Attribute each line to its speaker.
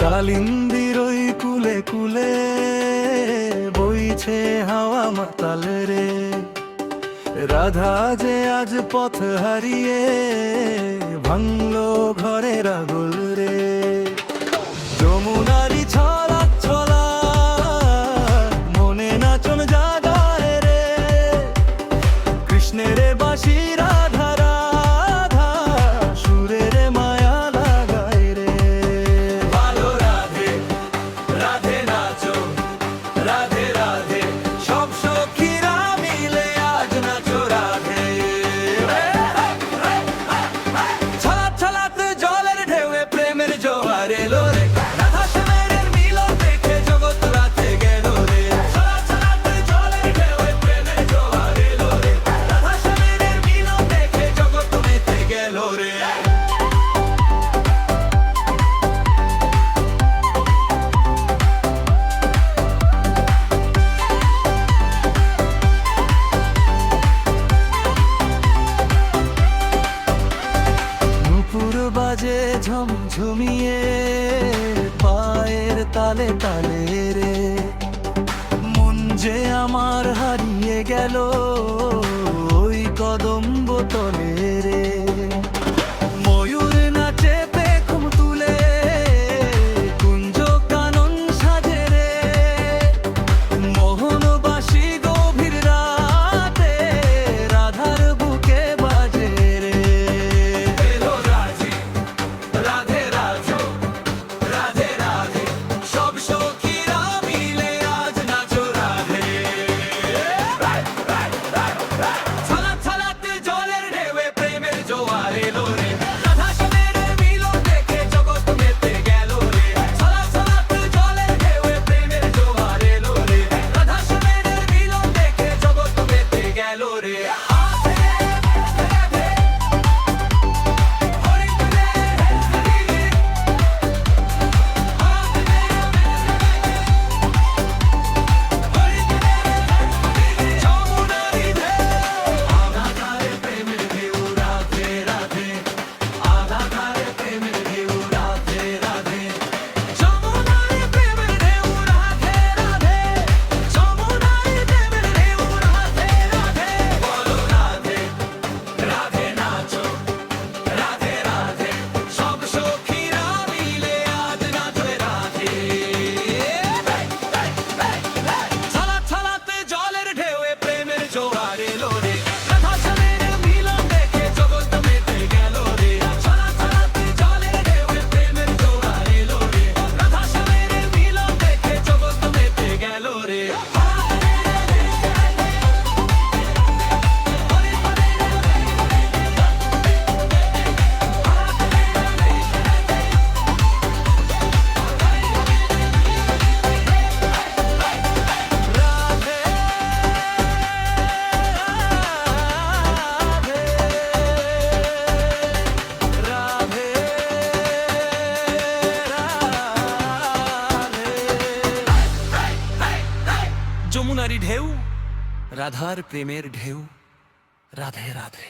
Speaker 1: কালিন্দির ওই কুলে কুলে বইছে হাওয়া মাতাল রে, রাধা যে আজ পথ হারিয়ে ভাঙলো ঘরের আগুল রে। যমুনারি ছলা ছলা মনে নাচন জাগায় রে, কৃষ্ণের বাঁশি রাধা রাধা সুরের মায়া লাগায় রে। ভালো রাধে রাধে নাচো, রাধে রাধে সব সখীরা মিলে আজ নাচো রাধে। ছলা ছলাতে জলের ঢেউয়ে প্রেমের জোয়ার এলো রে, রাধা শ্যামের মিলন দেখে জগৎ রাতে গেল রে। ছলা ছলাতে জলের ঢেউয়ে প্রেমের জোয়ার এলো রে, রাধা শ্যামের মিলন দেখে জগৎ মেতে গেল রে। নুপুর বাজে ঝমঝমিয়ে পায়ের তালে তালে রে, মন যে আমার হারিয়ে গেল ওই কদম্ব তলে রে। ময়ূর নাচে পেখম তুলে কুঞ্জ কানন সাজে রে, মোহনবাসী গভীর রাতে রাধার বুকে বাজে রে। এলো রাধে রাধে রাধো, রাধে রাধে সব সখীরা মিলে আজ নাচো রাধে। ছলা ছলাতে জলের ঢেউয়ে প্রেমের জোয়ার এলো রে, রাধা শ্যামের মিলন দেখে জগৎ মেতে গেল রে। ছলা ছলাতে জলের ঢেউয়ে প্রেমের জোয়ার এলো রে, রাধা শ্যামের মিলন দেখে জগৎ মেতে গেল রে। যমুনারি ঢেউ, রাধার প্রেমের ঢেউ, রাধে রাধে।